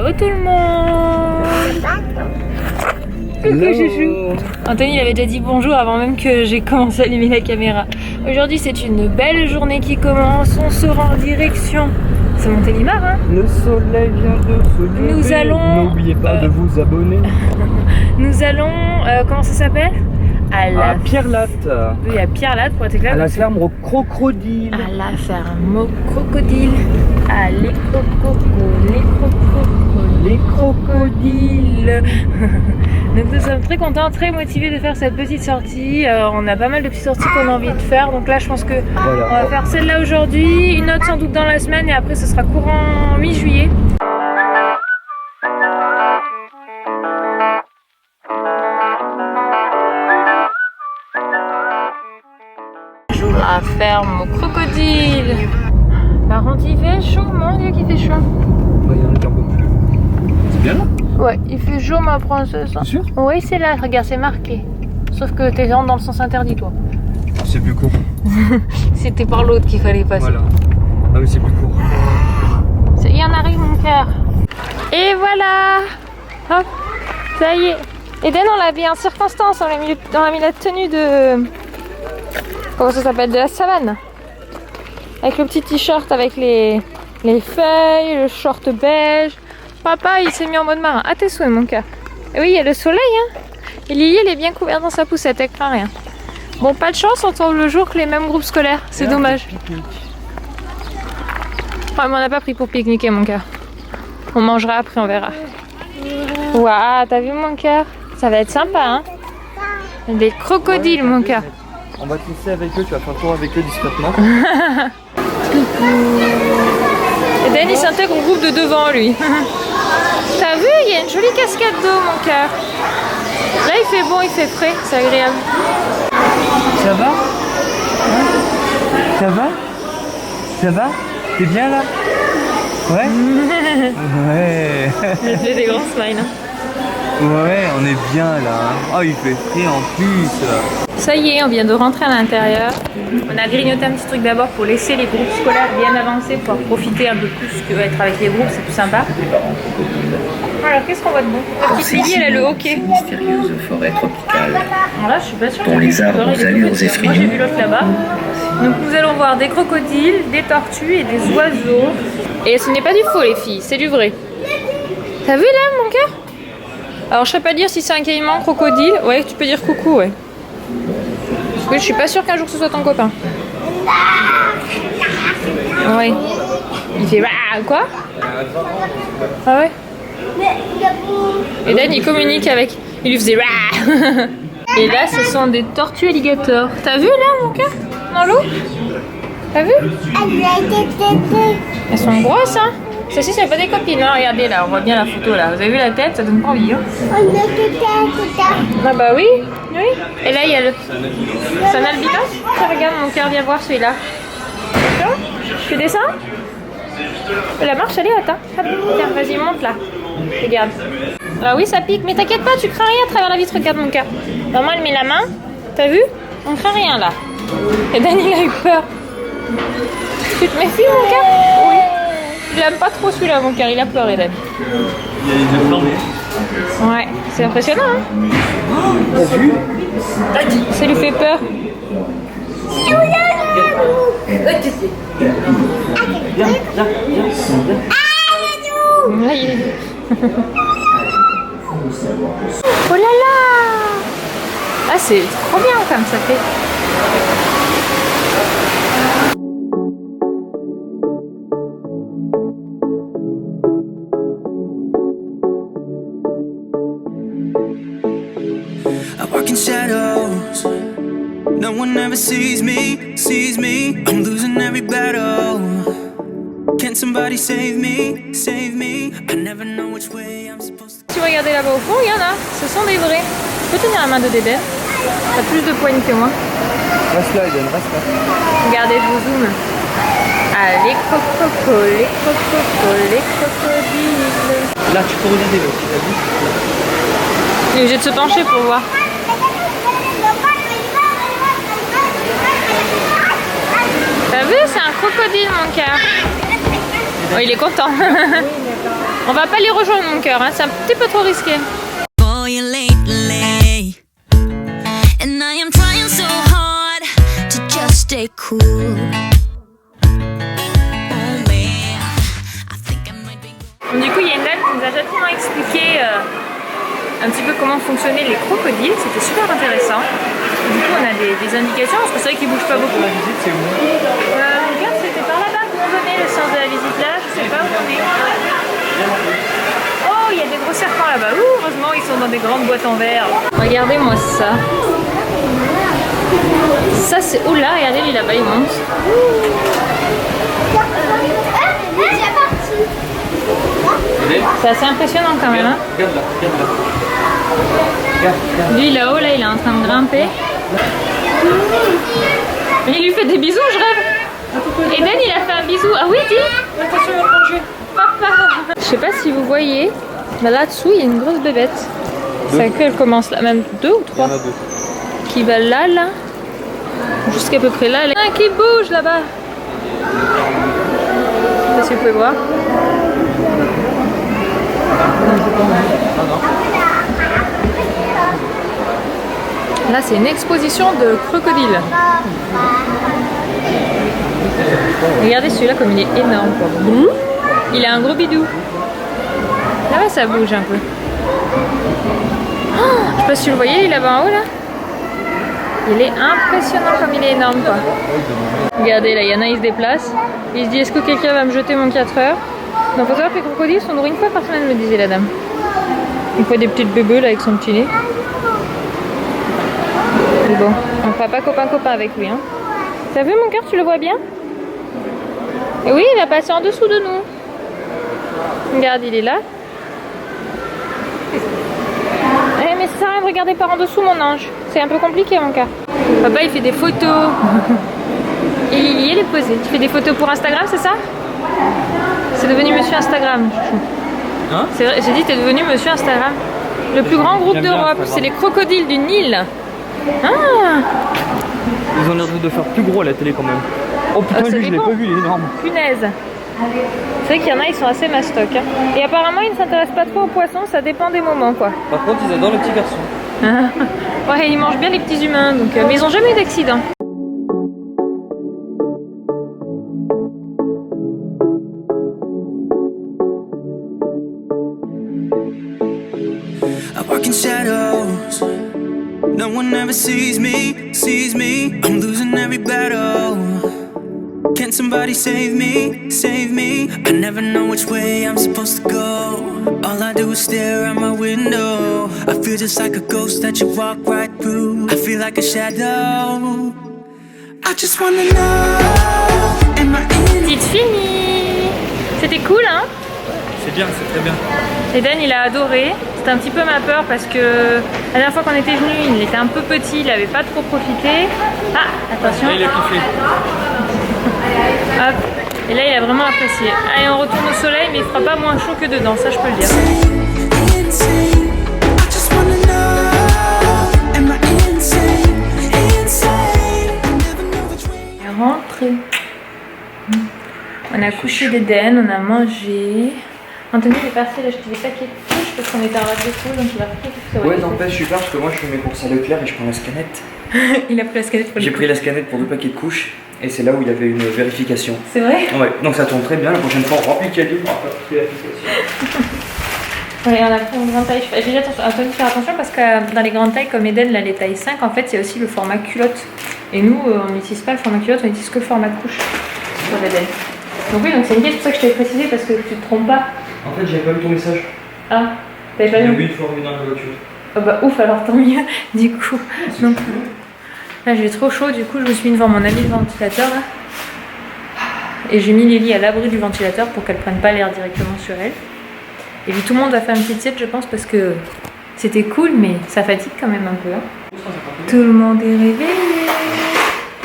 Ciao tout le monde. Coucou chouchou. Anthony il avait déjà dit bonjour avant même que j'ai commencé à allumer la caméra. Aujourd'hui c'est une belle journée qui commence. On se rend en direction. C'est Montélimar hein. Le soleil vient de se lever. Nous allons... N'oubliez pas de vous abonner. Nous allons... comment ça s'appelle? À Pierre-Latte. Oui, à Pierre-Latte pour être exact. À la ferme au crocodile. À la ferme au crocodile. À les crocodiles. Donc nous sommes très contents, très motivés de faire cette petite sortie. On a pas mal de petites sorties qu'on a envie de faire. Donc là je pense que voilà. On va faire celle-là aujourd'hui, une autre sans doute dans la semaine et après ce sera courant mi-juillet. La ferme au crocodile. Par contre il fait chaud, mon dieu qu'il fait chaud. Bah, il y en a un peu plus. C'est bien là? Ouais, il fait chaud ma princesse. C'est sûr? Oui c'est là, regarde c'est marqué. Sauf que t'es dans le sens interdit toi. C'est plus court. C'était par l'autre qu'il fallait passer. Voilà. Ah mais c'est plus court. Il y en arrive mon cœur. Et voilà. Hop, ça y est. Eden on l'a mis en circonstance, on a mis la tenue de... Comment ça s'appelle? De la savane. Avec le petit t-shirt avec les feuilles, le short beige. Papa il s'est mis en mode marin. À tes souhaits mon cœur. Et oui il y a le soleil hein. Et Lily elle est bien couverte dans sa poussette, elle craint rien. Bon pas de chance on tombe le jour que les mêmes groupes scolaires. C'est dommage. Ouais, mais on n'a pas pris pour pique-niquer mon cœur. On mangera après on verra. Waouh t'as vu mon cœur? Ça va être sympa hein. Des crocodiles mon cœur. On va te laisser avec eux, tu vas faire un tour avec eux discrètement. Et Dan il s'intègre au groupe de devant lui. T'as vu, il y a une jolie cascade d'eau mon cœur. Là il fait bon, il fait frais, c'est agréable. Ça va? Hein? Ça va? Ça va? T'es bien là? Ouais? Ouais. Il fait des grands smiles. Hein. Ouais, on est bien là. Oh, il fait frais en plus. Ça y est, on vient de rentrer à l'intérieur. On a grignoté un petit truc d'abord pour laisser les groupes scolaires bien avancés pour profiter un peu plus que être avec les groupes, c'est plus sympa. Alors, qu'est-ce qu'on voit de bon? La petite Lily, elle a le hockey. Mystérieuse forêt tropicale. Là, je suis pas sûre. Dont les arbres aux allures effrayants. Moi, j'ai vu l'autre là-bas. Donc, nous allons voir des crocodiles, des tortues et des oiseaux. Et ce n'est pas du faux, les filles, c'est du vrai. T'as vu là, mon cœur? Alors, je sais pas dire si c'est un caïman, crocodile. Ouais, tu peux dire coucou, ouais. Parce que je suis pas sûre qu'un jour ce soit ton copain. Ouais. Il fait quoi? Ah ouais? Et Dan il communique avec. Il lui faisait. Et là ce sont des tortues alligators. T'as vu là mon cœur? Dans l'eau? T'as vu? Elles sont grosses hein? Celle-ci c'est pas des copines hein? Regardez là, on voit bien la photo là. Vous avez vu la tête? Ça donne pas envie hein? Ah bah oui, oui. Et là il y a le... C'est un albinos? Tiens, regarde mon cœur, viens voir celui-là. Tu descends? La marche elle est haute hein? Tiens, vas-y monte là. Regarde. Ah oui ça pique, mais t'inquiète pas, tu crains rien à travers la vitre, regarde mon cœur. Maman elle met la main, t'as vu? On craint rien là. Et Daniel a eu peur. Tu te méfies mon cœur? Oui. Il aime pas trop celui-là mon cœur, il a peur Eden. Il y a les yeux fermés. Ouais, c'est impressionnant hein? T'as vu? Ça lui fait peur. Viens. Là, il est... Oh là là! Ah c'est trop bien comme ça fait. I walk in shadows. No one ever sees me. I'm losing every battle. Can somebody save me? I never know which way I'm supposed to. Si vous regardez là-bas au fond, il y en a. Ce sont des vrais. Tu peux tenir la main de Dédé? T'as plus de poignes que moi. Reste là, Eden, reste là. Regardez, je vous zoome. Ah, les crocodiles. Là, tu peux regarder l'autre, tu as vu? Il est obligé de se pencher pour voir. T'as vu, c'est un crocodile mon cœur. Oh, il est content. On va pas les rejoindre mon cœur, hein. C'est un petit peu trop risqué. For you lately, and I am trying so hard to just stay cool. Oh man, I think I might be. Donc, du coup, il y a une dame qui nous a gentiment expliqué un petit peu comment fonctionnaient les crocodiles. C'était super intéressant. Et du coup, on a des indications parce que c'est vrai qu'ils bougent pas beaucoup. La visite, c'est où? Regarde, c'était par là-bas qu'on venait le sens de la visite là. Je sais pas où on est. Oh, il y a des gros serpents là-bas. Ouh, heureusement, ils sont dans des grandes boîtes en verre. Regardez-moi ça. Ça, c'est. Oh là, regardez, lui là-bas, il monte. C'est assez impressionnant quand même. Hein. Regarde là, regarde là. Regarde. Lui là-haut, là, il est en train de grimper. Mais il lui fait des bisous, je rêve. Eden, il a fait un bisou. Ah oui, dis. Attention, il va manger. Papa. Je sais pas si vous voyez, mais là-dessous, il y a une grosse bébête. Sa queue, elle commence là, même 2 ou 3. Il y en a 2. Qui va là, jusqu'à peu près là. Il y en a un qui bouge là-bas. Je sais pas si vous pouvez voir. Là, c'est une exposition de crocodiles. Regardez celui-là comme il est énorme. Quoi. Il a un gros bidou. Là-bas, ça bouge un peu. Oh, je sais pas si vous le voyez, il est là-bas en haut là. Il est impressionnant comme il est énorme quoi. Regardez là, il y en a, il se déplace. Il se dit est-ce que quelqu'un va me jeter mon 4 heures? Donc faut savoir que les crocodiles sont nourris une fois par semaine, me disait la dame. Une fois des petites bébés là avec son petit nez. Mais bon, on fera pas copain-copain avec lui. Hein. T'as vu mon cœur, tu le vois bien? Et oui, il va passer en dessous de nous. Regarde, il est là. Eh mais ça sert à rien de regarder par en dessous mon ange. C'est un peu compliqué mon cœur. Papa il fait des photos. Et Lily elle est posée. Tu fais des photos pour Instagram, c'est ça? C'est devenu monsieur Instagram. Hein? C'est vrai, j'ai dit t'es devenu monsieur Instagram. Le plus grand groupe d'Europe, c'est les crocodiles du Nil. Ah. Ils ont l'air de faire plus gros à la télé quand même. Oh putain, ça lui je l'ai dépend. pas vu, il est énorme. Punaise. C'est vrai qu'il y en a, ils sont assez mastoc. Hein. Et apparemment, ils ne s'intéressent pas trop aux poissons, ça dépend des moments quoi. Par contre, ils adorent les petits garçons. Ouais, ils mangent bien les petits humains, donc, mais ils n'ont jamais eu d'accident. I walk in shadows. No one ever sees me, sees me. I'm losing every battle. Can somebody save me, save me? I never know which way I'm supposed to go. All I do is stare out my window. I feel just like a ghost that you walk right through. I feel like a shadow. I just wanna know, am I in? Petite fini. C'était cool, hein? C'est bien, c'est très bien. Eden, il a adoré. C'était un petit peu ma peur parce que la dernière fois qu'on était venu, il était un peu petit, il n'avait pas trop profité. Ah, attention. Là, il a kiffé. Hop. Et là, il a vraiment apprécié. Allez, on retourne au soleil, mais il fera pas moins chaud que dedans, ça je peux le dire. Insane. I just wanna know, am I insane, insane? I never know which way. On est rentré. On a couché d'Eden, on a mangé. Anthony est parti d'acheter des paquets de couches parce qu'on était en rade de poule, donc il va faire tout ça. Ouais, n'empêche, je suis peur parce que moi je fais mes courses à Leclerc et je prends la scanette. Il a pris la scanette pour J'ai pris la scanette pour 2 paquets de couches et c'est là où il y avait une vérification. C'est vrai? Ouais, donc ça tombe très bien. La prochaine fois, on remplit le caddie pour faire toute vérification. Ouais, on a pris une grande taille. J'ai dit attention, Anthony, faire attention parce que dans les grandes tailles comme Eden, là, les tailles 5, en fait, il y a aussi le format culotte. Et nous, on n'utilise pas le format culotte, on utilise que le format couche pour Eden. Donc oui, donc c'est une pièce, pour ça que je t'avais précisé parce que tu te trompes pas. En fait, j'avais pas vu ton message. Ah, t'avais pas J'ai vu? vu une fois revenir dans la voiture. Oh bah ouf, alors tant mieux, du coup. Donc, là j'ai trop chaud, du coup je me suis mis devant mon ami le ventilateur là. Et j'ai mis Lily à l'abri du ventilateur pour qu'elle prenne pas l'air directement sur elle. Et puis tout le monde va faire une petite sieste je pense parce que c'était cool mais ça fatigue quand même un peu. Hein. Tout le monde est réveillé.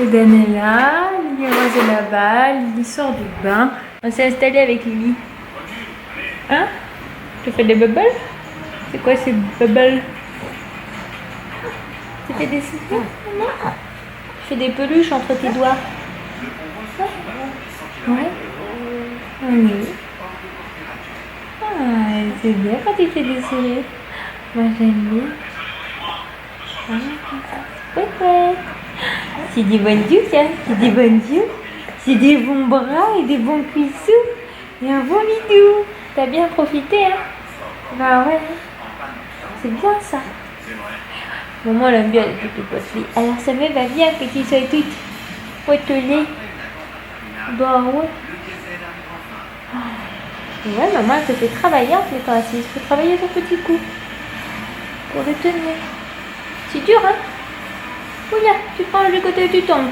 Eden est là, Lily Rose est là-bas, Lily sort du bain. On s'est installé avec Lily. Hein? Tu fais des bubbles? C'est quoi ces bubbles? Tu fais des souffles? Tu fais des peluches entre tes doigts? Ouais? Oui. Oh, c'est bien quand tu fais des sourires. Moi j'aime bien. Ah, c'est chouette. C'est des bonnes yeux, ça. C'est des bonnes yeux. C'est des bons bras et des bons cuissous. Et un bon bidou. T'as bien profité, hein? Bah ouais. C'est bien ça. Maman elle aime bien les petites potelées. Alors ça me va bien que tu sois toute potelée. Bah ouais. Ouais, maman elle te fait travailler en étant assise. Faut travailler ton petit cou. Pour le tenir. C'est dur, hein? Oula, tu prends le côté et tu tombes.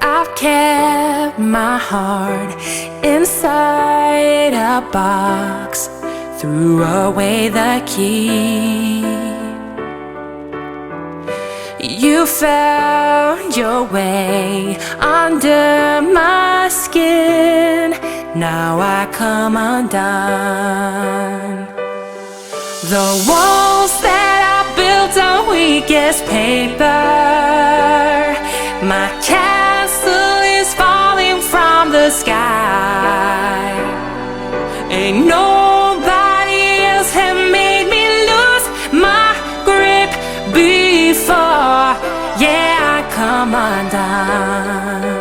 I've kept my heart inside a box, threw away the key. You found your way under my skin. Now I come undone. The walls that I built on weakest paper, my castle is falling from the sky. Ain't nobody else have made me lose my grip before. Yeah, I come undone.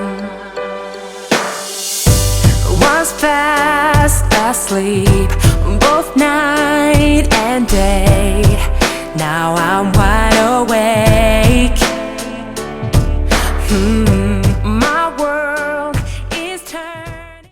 Was fast asleep both night and day. Now I'm wide awake.